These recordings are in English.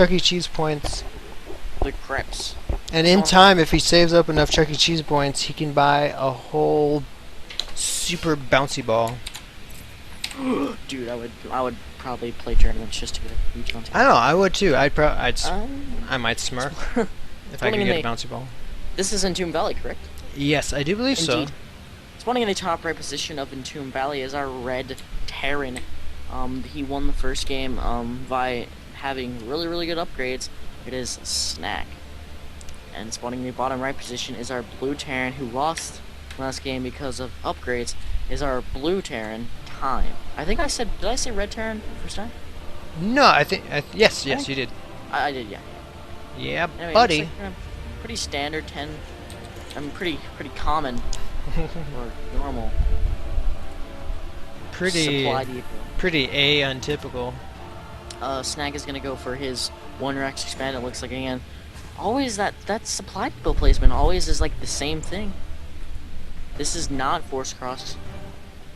Chuck E. Cheese points. The crepes. And in time, if he saves up enough Chuck E. Cheese points, he can buy a whole super bouncy ball. Dude, I would probably play tournaments just to get a huge bouncy ball. I know, I would too. I might smirk if I could get a bouncy ball. This is Entombed Valley, correct? Yes, I do believe Indeed. so. Spawning in the top right position of Entombed Valley is our red Terran. He won the first game by having really good upgrades. It is snAck. And spawning in the bottom right position is our blue Terran, who lost last game because of upgrades, is our blue Terran, Time. I think I said, did I say red Terran the first time? No, I think, yes, you did. I did, yeah. Yeah, Anyway, buddy. looks like, pretty standard 10. I'm pretty common or normal. Supply depot. Pretty untypical. snAck is gonna go for his one Rex expand. It looks like again. Always that supply depot placement always is like the same thing. This is not force cross.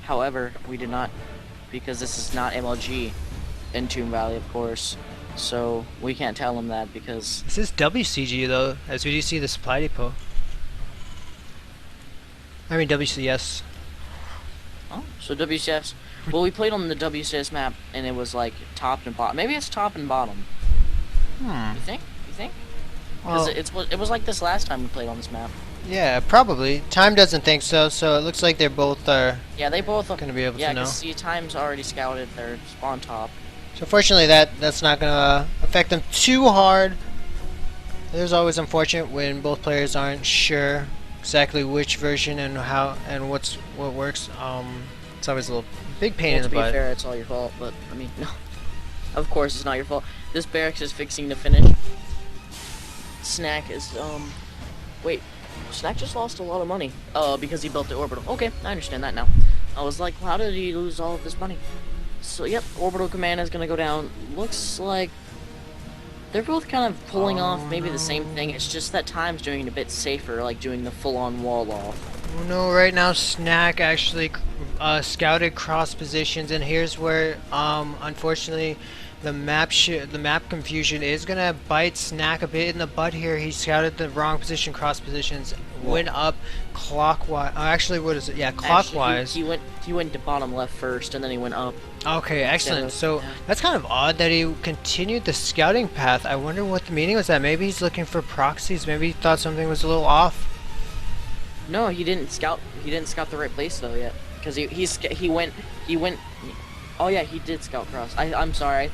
However, we did not, because this is not MLG in Entombed Valley, of course. So we can't tell him that because This is WCG though, as we do see the supply depot. I mean WCS. oh, so WCS. Well, we played on the WCS map and it was like top and bottom. Maybe it's top and bottom. You think? You think? Because Well, it was like this last time we played on this map. yeah, probably. Time doesn't think so, so it looks like they're both Yeah, they both gonna be able to know. see, Time's already scouted their spawn top. So fortunately that's not gonna affect them too hard. It is always unfortunate when both players aren't sure exactly which version and how and what works. It's always a little big pain in the To be butt. fair, it's all your fault, but I mean, no. Of course, it's not your fault. This barracks is fixing to finish. snAck is wait, snAck just lost a lot of money. Because he built the orbital. Okay, I understand that now. I was like, well, how did he lose all of this money? So yep, orbital command is gonna go down. Looks like they're both kind of pulling off maybe the same thing. It's just that Time's doing it a bit safer, like doing the full-on wall off. Oh no, right now snAck actually scouted cross positions, and here's where unfortunately the map confusion is gonna bite snAck a bit in the butt here. He scouted the wrong position, cross positions, went up clockwise. Actually, what is it? Yeah, clockwise. Actually, he went to bottom left first, and then he went up. Okay, excellent. So that's kind of odd that he continued the scouting path. I wonder what the meaning was. That maybe he's looking for proxies. Maybe he thought something was a little off. No, he didn't scout. He didn't scout the right place though yet, because he went. Oh yeah, he did scout cross. I'm sorry.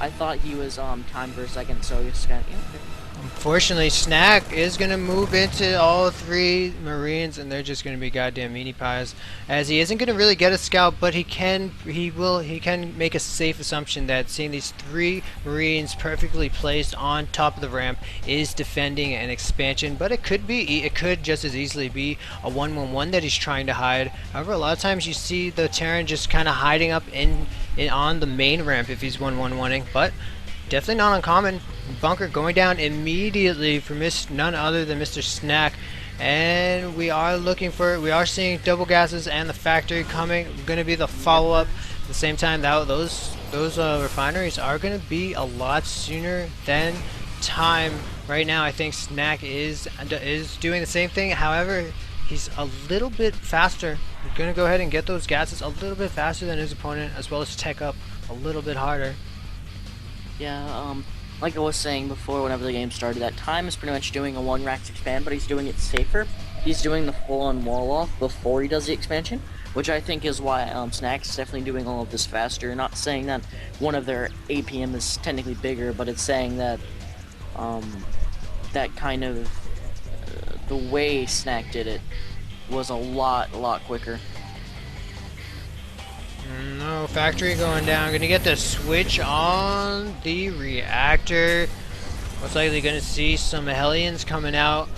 I thought he was Time for a second, so he scouted. Yeah, okay. Unfortunately, snAck is gonna move into all three Marines, and they're just gonna be goddamn meanie pies. As he isn't gonna really get a scout, but he can make a safe assumption that seeing these three Marines perfectly placed on top of the ramp is defending an expansion. But it could just as easily be a 1-1-1 that he's trying to hide. However, a lot of times you see the Terran just kind of hiding up on the main ramp if he's 1-1-1ing, but definitely not uncommon. Bunker going down immediately for none other than Mr. snAck, and we are seeing double gases and the factory coming. Going to be the follow-up. At the same time, those refineries are going to be a lot sooner than Time. Right now, I think snAck is doing the same thing. However, he's a little bit faster. He's going to go ahead and get those gases a little bit faster than his opponent, as well as tech up a little bit harder. Yeah, like I was saying before, whenever the game started, that Time is pretty much doing a one Rex expand, but he's doing it safer. He's doing the full-on wall off before he does the expansion, which I think is why snAck's definitely doing all of this faster. Not saying that one of their APM is technically bigger, but it's saying that that kind of the way snAck did it was a lot quicker. No, factory going down. Gonna get the switch on the reactor. Most likely gonna see some Hellions coming out.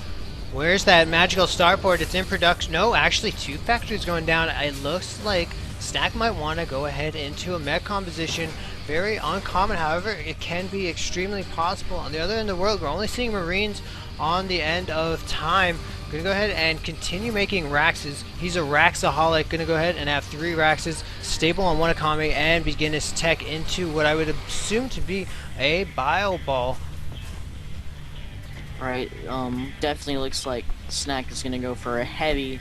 Where's that magical starport? It's in production. No, actually two factories going down. It looks like snAck might want to go ahead into a mech composition. Very uncommon, however, it can be extremely possible. On the other end of the world, we're only seeing Marines on the end of Time. Gonna go ahead and continue making Raxes. He's a Raxaholic. Gonna go ahead and have 3 Raxes, stable on 1 economy, and begin his tech into what I would assume to be a Bio Ball. Right, definitely looks like snAck is gonna go for a heavy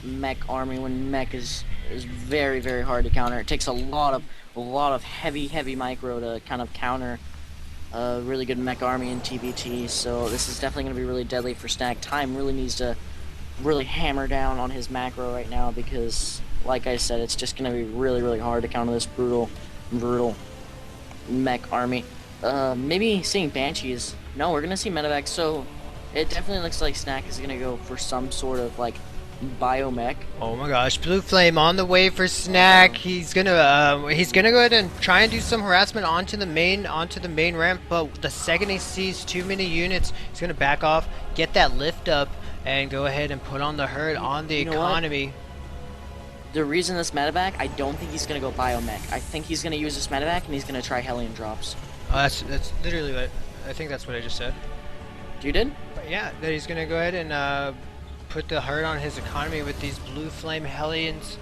mech army when mech is very, very hard to counter. It takes a lot of heavy micro to kind of counter a really good mech army in TBT, so this is definitely going to be really deadly for snAck. Time really needs to really hammer down on his macro right now because, like I said, it's just going to be really hard to counter this brutal mech army. Maybe seeing Banshees. No, we're going to see Medevac, so it definitely looks like snAck is going to go for some sort of, like, biomech. Oh my gosh, Blue Flame on the way for snAck. He's gonna go ahead and try and do some harassment onto the main ramp, but the second he sees too many units, he's gonna back off, get that lift up, and go ahead and put on the hurt on the economy. The reason this medevac, I don't think he's gonna go biomech. I think he's gonna use this medevac and he's gonna try Hellion drops. That's literally what I think. That's what I just said. You did? But yeah, that he's gonna go ahead and put the hurt on his economy with these Blue Flame Hellions.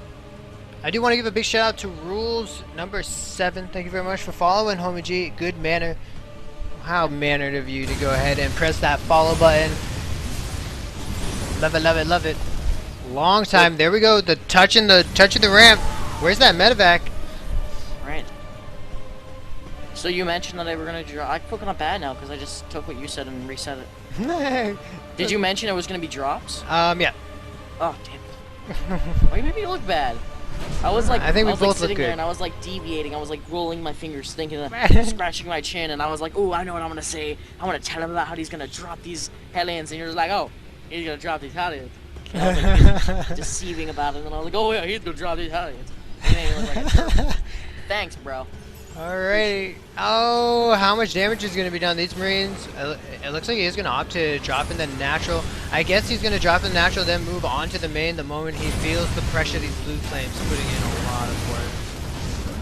I do want to give a big shout out to Rules number 7. Thank you very much for following, homie G. Good manner. How mannered of you to go ahead and press that follow button. Love it, love it, love it. Long time. There we go. The touch of the ramp. Where's that medevac? Right. So you mentioned that they were gonna drop. I feel kind of bad now because I just took what you said and reset it. Did you mention it was gonna be drops? Yeah. Oh damn it! Why you made me look bad? I was like, I think we was both like sitting look good. there and I was like deviating. I was like rolling my fingers, thinking, scratching my chin, and I was like, "Oh, I know what I'm gonna say. I want to tell him about how he's gonna drop these Hellions," and you're just like, "Oh, he's gonna drop these Hellions." And I was like deceiving about it, and I was like, "Oh yeah, he's gonna drop these Hellions." And then he looked like a jerk. Thanks, bro. Alright. Oh, how much damage is going to be done? These Marines, it looks like he's going to opt to drop in the natural. I guess he's going to drop in the natural, then move on to the main the moment he feels the pressure of these Blue Flames putting in a lot of work.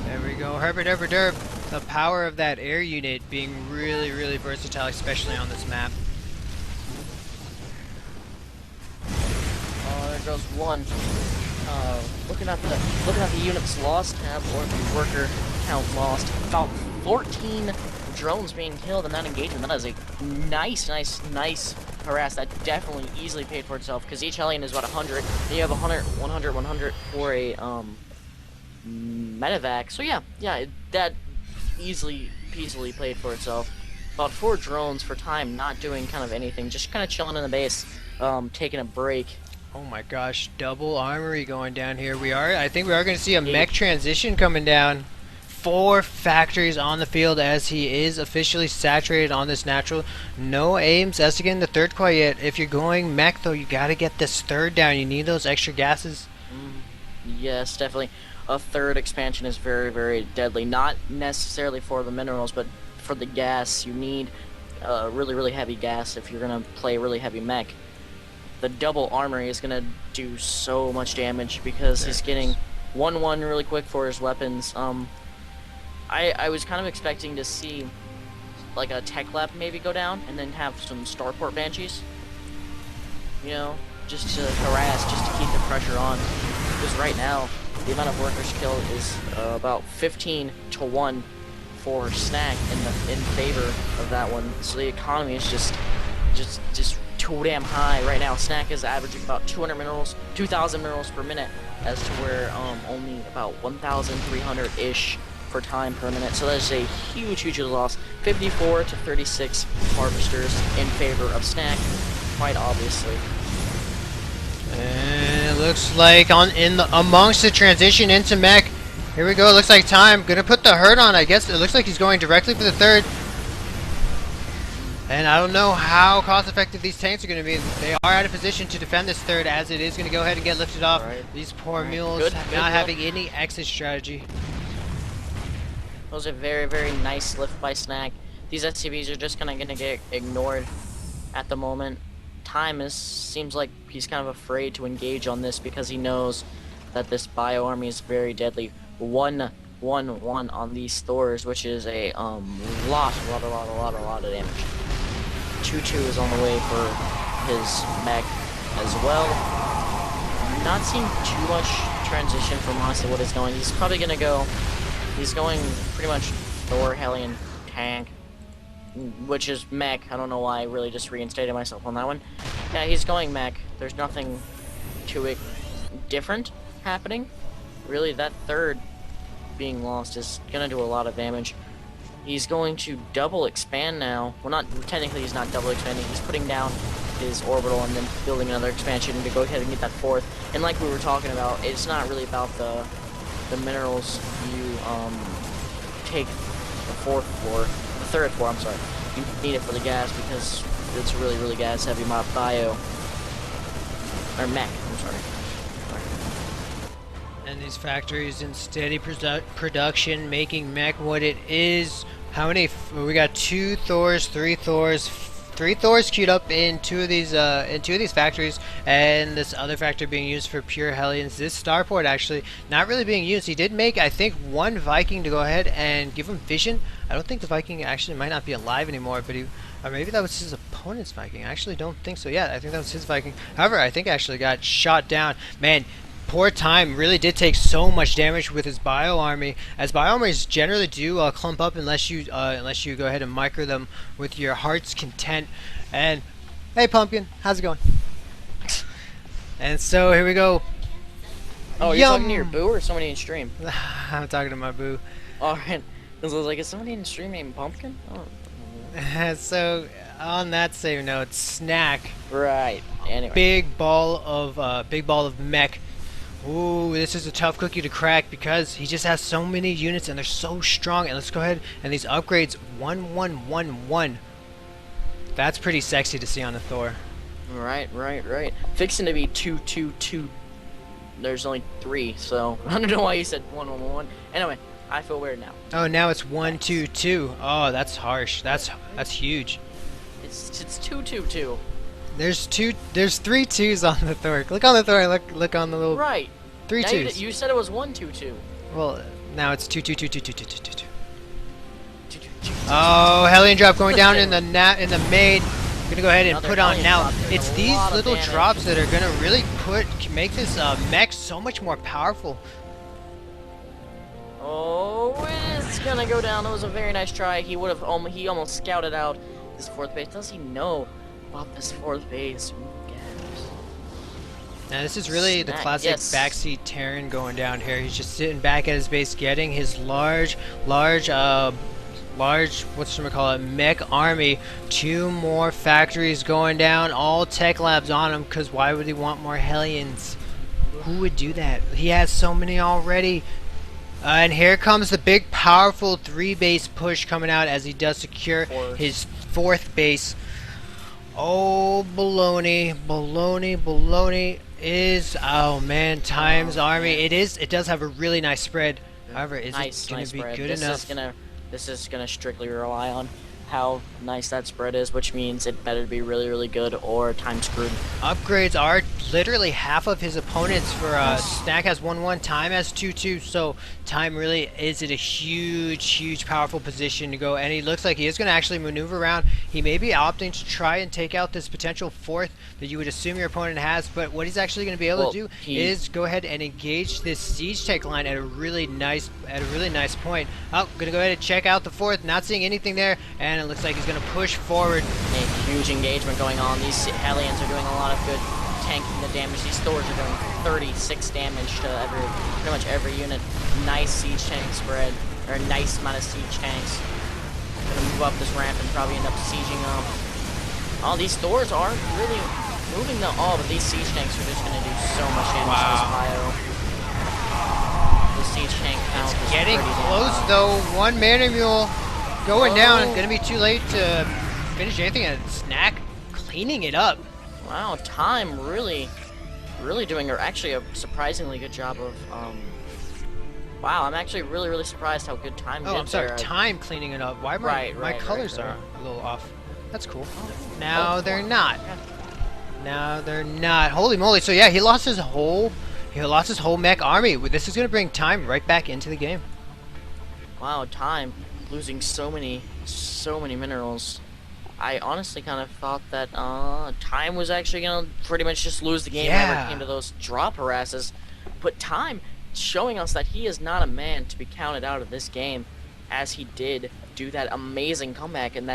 There we go. Herbert, Herbert, Derb. The power of that air unit being really versatile, especially on this map. Oh, there goes one. Looking at the units lost tab or the worker count lost. About 14 drones being killed in that engagement. That is a nice harass. That definitely easily paid for itself because each Hellion is about 100. And you have 100 for a medevac. So yeah, that peacefully paid for itself. About 4 drones for time, not doing kind of anything, just kind of chilling in the base, taking a break. Oh my gosh, double armory going down here. I think we are going to see a mech transition coming down. 4 factories on the field as he is officially saturated on this natural. No aims, Estigan the third quite yet. If you're going mech though, you got to get this third down. You need those extra gases. Yes, definitely. A third expansion is very deadly. Not necessarily for the minerals, but for the gas. You need really heavy gas if you're going to play really heavy mech. The double armory is going to do so much damage because he's getting 1-1 really quick for his weapons. I was kind of expecting to see like a tech lab maybe go down and then have some starport banshees. You know, just to harass, just to keep the pressure on. Because right now, the amount of workers killed is about 15-1 for snAck in favor of that one. So the economy is just too damn high right now. snAck is averaging about 200 minerals, 2,000 minerals per minute, as to where only about 1,300-ish for time per minute. So that is a huge loss. 54-36 harvesters in favor of snAck, quite obviously. And it looks like amongst the transition into mech, here we go. It looks like time gonna put the hurt on. I guess it looks like he's going directly for the third. And I don't know how cost-effective these tanks are going to be. They are out of position to defend this third, as it is going to go ahead and get lifted off. Right. These poor mules not having any exit strategy. That was a very nice lift by snAck. These SCVs are just kind of going to get ignored at the moment. Time seems like he's kind of afraid to engage on this because he knows that this bio army is very deadly. 1-1 on these Thors, which is a lot of damage. 2-2 is on the way his mech as well. Not seeing too much transition from honestly what he's going. He's probably gonna go. He's going pretty much Thor, Hellion, tank, which is mech. I don't know why I really just reinstated myself on that one. Yeah, he's going mech. There's nothing too different happening. Really, that third being lost is gonna do a lot of damage. He's going to double expand now. Well, not technically. He's not double expanding. He's putting down his orbital and then building another expansion to go ahead and get that fourth. And like we were talking about, it's not really about the minerals you take the fourth floor, the third floor. I'm sorry. You need it for the gas because it's really gas heavy bio or mech. I'm sorry. And these factories in steady production, making mech what it is. How many? We got 2 Thors, 3 Thors, 3 Thors queued up in two of these factories, and this other factory being used for pure Hellions. This starport actually not really being used. He did make, I think, 1 Viking to go ahead and give him vision. I don't think the Viking actually might not be alive anymore, but he, or maybe that was his opponent's Viking. I actually don't think so. Yeah, I think that was his Viking. However, I think actually got shot down. Man. Poor Time really did take so much damage with his bio army, as bio armies generally do clump up unless you go ahead and micro them with your heart's content. And hey, Pumpkin, how's it going? And so here we go. Oh, you're talking to your boo or somebody in stream? I'm talking to my boo. Alright. I was like, is somebody in stream named Pumpkin? Oh. So on that same note, snAck. Right. Anyway. Big ball of mech. Ooh, this is a tough cookie to crack because he just has so many units and they're so strong. And let's go ahead and these upgrades 1-1-1-1. That's pretty sexy to see on a Thor. Right. Fixing to be 2-2-2. There's only 3, so I don't know why you said 1-1-1-1. Anyway, I feel weird now. Oh, now it's 1-2-2. Oh, that's harsh. That's huge. It's 2-2-2. There's 3 2s on the Thor. Click on the Thor and look on the little 3 now 2s. You said it was 1-2-2. Well, now it's 2-2-2-2-2-2-2-2. Oh, Hellion drop going down in the main. Gonna go ahead and put on now. It's these little drops that are gonna really make this mech so much more powerful. Oh, it's gonna go down. That was a very nice try. He almost scouted out this 4th base. Does he know about this 4th base? Now this is really the classic backseat Terran going down here. He's just sitting back at his base, getting his large mech army. 2 more factories going down, all tech labs on him, because why would he want more Hellions? Who would do that? He has so many already. And here comes the big powerful 3 base push coming out as he does secure his 4th base. Oh, baloney is, oh man, Time's army. It does have a really nice spread. However, is it going to be good enough? This is gonna strictly rely on how nice that spread is, which means it better be really good or time screwed. Upgrades are literally half of his opponents. For snAck has 1-1, Time has 2-2, so Time really is in a huge powerful position to go, and he looks like he is going to actually maneuver around. He may be opting to try and take out this potential 4th that you would assume your opponent has, but what he's actually going to be able to do is go ahead and engage this siege tech line at a really nice point. Oh, gonna go ahead and check out the 4th, not seeing anything there, and it looks like he's gonna push forward. A huge engagement going on. These Hellions are doing a lot of good tanking the damage. These Thors are doing 36 damage to pretty much every unit. Nice siege tank spread, or a nice amount of siege tanks. Gonna move up this ramp and probably end up sieging them. Oh, these Thors aren't really moving them all, but these siege tanks are just gonna do so much damage to this bio. The siege tank count is getting close though. 1 mana mule going down. Gonna be too late to finish anything, and snAck cleaning it up. Wow, Time really doing actually a surprisingly good job of wow, I'm actually really surprised how good Time did. Oh, I'm sorry, there. Time cleaning it up. Why my colors are a little off. That's cool. Now they're not. Now they're not. Holy moly. So yeah, he lost his whole mech army. This is going to bring Time right back into the game. Wow, Time losing so many minerals. I honestly kind of thought that Time was actually gonna pretty much just lose the game whenever it came to Yeah. those drop harasses, but Time showing us that he is not a man to be counted out of this game, as he did do that amazing comeback, and that